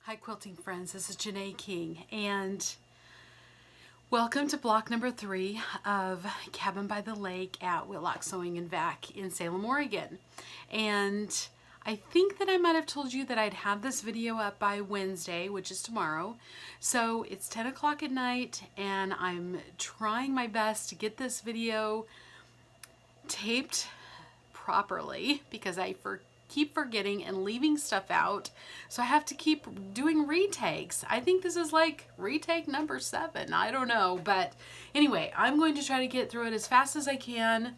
Hi quilting friends, this is Janae King and welcome to block number 3 of Cabin by the Lake at Whitlock Sewing and Vac in Salem, Oregon. And I think that I might have told you that I'd have this video up by Wednesday, which is tomorrow. So it's 10 o'clock at night and I'm trying my best to get this video taped properly because I keep forgetting and leaving stuff out, so I have to keep doing retakes. I think this is like retake number 7, I don't know, but anyway, I'm going to try to get through it as fast as I can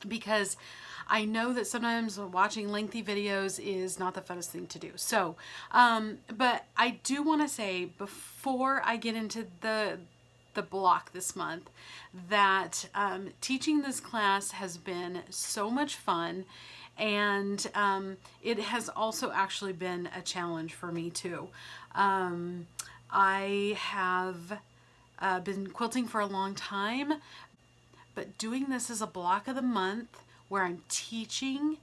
because I know that sometimes watching lengthy videos is not the funnest thing to do. So but I do want to say before I get into the block this month that teaching this class has been so much fun, and it has also actually been a challenge for me too. I have been quilting for a long time, but doing this as a block of the month where I'm teaching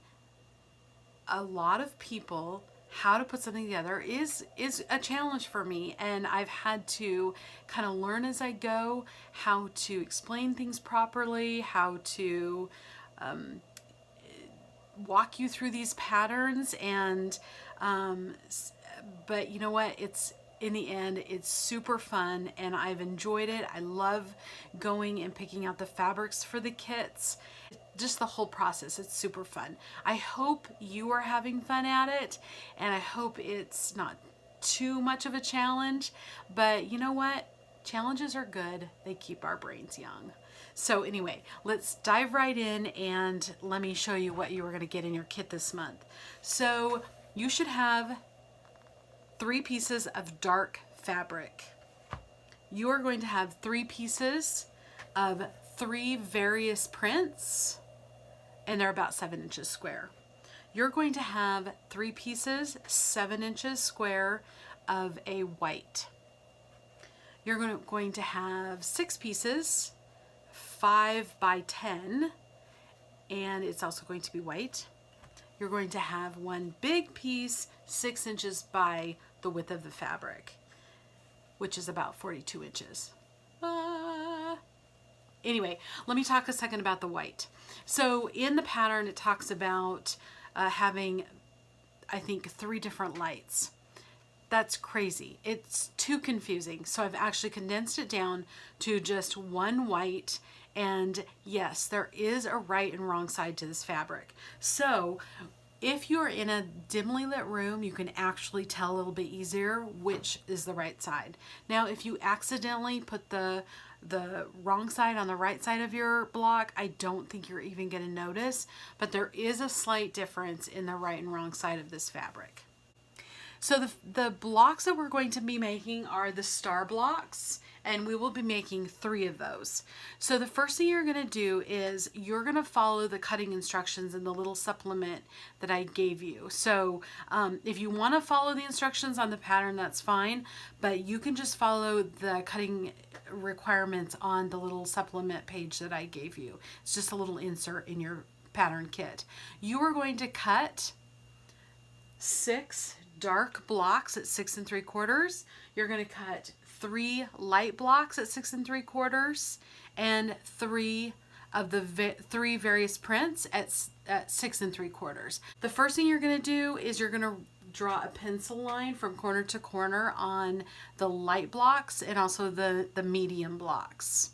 a lot of people how to put something together is a challenge for me, and I've had to kind of learn as I go how to explain things properly, how to walk you through these patterns, and but you know what, it's in the end it's super fun and I've enjoyed it. I love going and picking out the fabrics for the kits. Just the whole process, it's super fun. I hope you are having fun at it, and I hope it's not too much of a challenge, but you know what, challenges are good, they keep our brains young. So anyway, let's dive right in and let me show you what you are going to get in your kit this month. So you should have 3 pieces of dark fabric. You are going to have 3 pieces of 3 various prints, and they're about 7 inches square. You're going to have 3 pieces 7 inches square of a white. You're going to have 6 pieces 5 by 10, and it's also going to be white. You're going to have 1 big piece 6 inches by the width of the fabric, which is about 42 inches. Anyway, let me talk a second about the white. So in the pattern it talks about having, I think, 3 different lights. That's crazy. It's too confusing. So I've actually condensed it down to just 1 white. And yes, there is a right and wrong side to this fabric. So if you're in a dimly lit room, you can actually tell a little bit easier which is the right side. Now, if you accidentally put the wrong side on the right side of your block, I don't think you're even going to notice, but there is a slight difference in the right and wrong side of this fabric. So the blocks that we're going to be making are the star blocks, and we will be making 3 of those. So the first thing you're going to do is you're going to follow the cutting instructions in the little supplement that I gave you. So if you want to follow the instructions on the pattern, that's fine, but you can just follow the cutting requirements on the little supplement page that I gave you. It's just a little insert in your pattern kit. You are going to cut 6 dark blocks at 6 3/4. You're going to cut 3 light blocks at 6 3/4 and 3 of the 3 various prints at 6 3/4. The first thing you're going to do is you're going to draw a pencil line from corner to corner on the light blocks and also the medium blocks.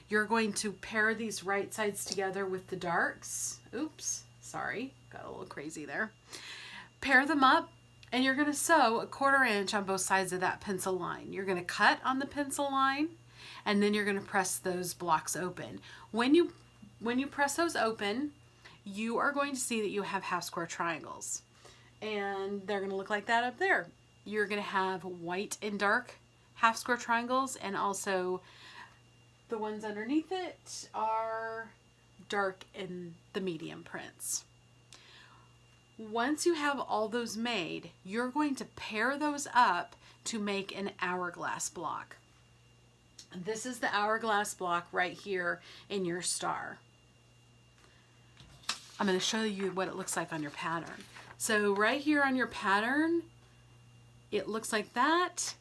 You're going to pair these right sides together with the darks. Oops, sorry, got a little crazy there. Pair them up, and you're going to sew a 1/4 inch on both sides of that pencil line. You're going to cut on the pencil line, and then you're going to press those blocks open. When you press those open, you are going to see that you have half square triangles, and they're going to look like that up there. You're going to have white and dark half square triangles, and also the ones underneath it are dark in the medium prints. Once you have all those made, you're going to pair those up to make an hourglass block. This is the hourglass block right here in your star. I'm going to show you what it looks like on your pattern. So right here on your pattern, It looks like that,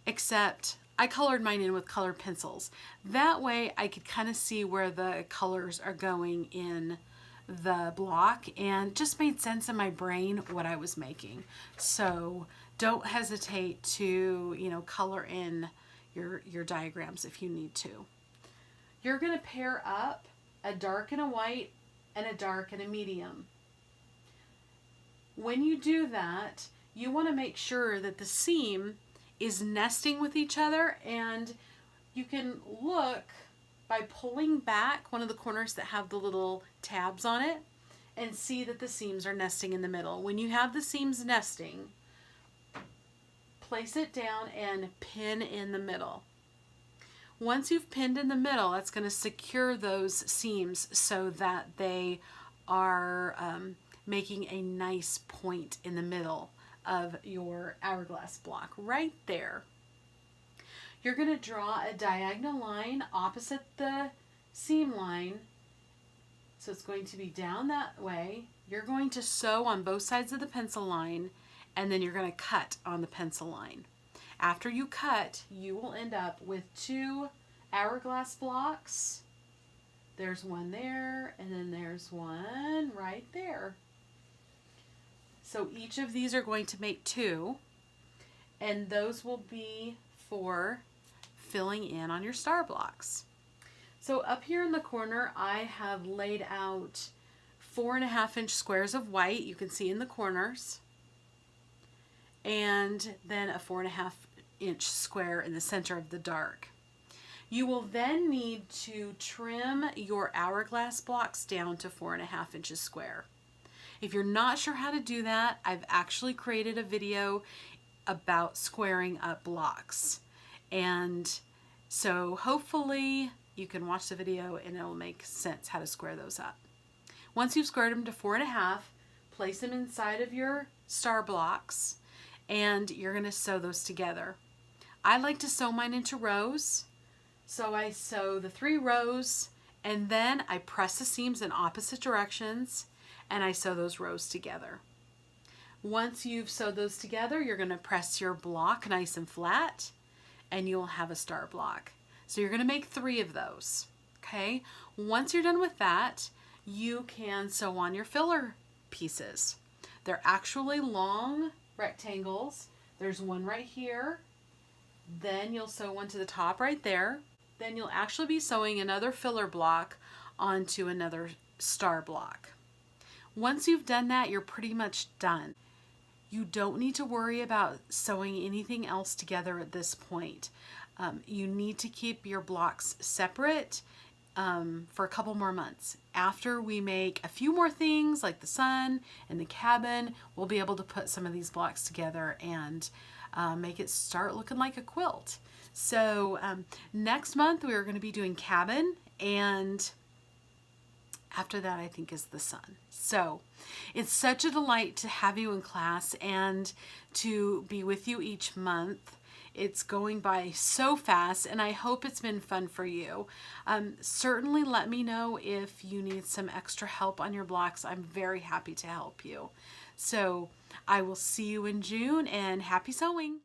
except I colored mine in with colored pencils. That way I could kind of see where the colors are going in the block, and just made sense in my brain what I was making. So don't hesitate to, color in your diagrams if you need to. You're going to pair up a dark and a white and a dark and a medium. When you do that, you want to make sure that the seam is nesting with each other, and you can look by pulling back one of the corners that have the little tabs on it and see that the seams are nesting in the middle. When you have the seams nesting, place it down and pin in the middle. Once you've pinned in the middle, that's going to secure those seams so that they are making a nice point in the middle of your hourglass block right there. You're going to draw a diagonal line opposite the seam line. So it's going to be down that way. You're going to sew on both sides of the pencil line, and then you're going to cut on the pencil line. After you cut, you will end up with 2 hourglass blocks. There's one there, and then there's one right there. So each of these are going to make 2, and those will be for filling in on your star blocks. So up here in the corner, I have laid out 4.5-inch squares of white, you can see in the corners, and then a 4.5-inch square in the center of the dark. You will then need to trim your hourglass blocks down to 4.5 inches square. If you're not sure how to do that, I've actually created a video about squaring up blocks. And so hopefully you can watch the video and it'll make sense how to square those up. Once you've squared them to 4.5, place them inside of your star blocks, and you're going to sew those together. I like to sew mine into rows. So I sew the 3 rows, and then I press the seams in opposite directions, and I sew those rows together. Once you've sewed those together, you're going to press your block nice and flat, and you'll have a star block. So you're going to make 3 of those. Okay? Once you're done with that, you can sew on your filler pieces. They're actually long rectangles. There's one right here. Then you'll sew one to the top right there. Then you'll actually be sewing another filler block onto another star block. Once you've done that, you're pretty much done. You don't need to worry about sewing anything else together at this point. You need to keep your blocks separate for a couple more months. After we make a few more things like the sun and the cabin, we'll be able to put some of these blocks together and make it start looking like a quilt. So next month we are going to be doing cabin, and after that I think is the sun. So it's such a delight to have you in class and to be with you each month. It's going by so fast, and I hope it's been fun for you. Certainly let me know if you need some extra help on your blocks. I'm very happy to help you. So I will see you in June, and happy sewing.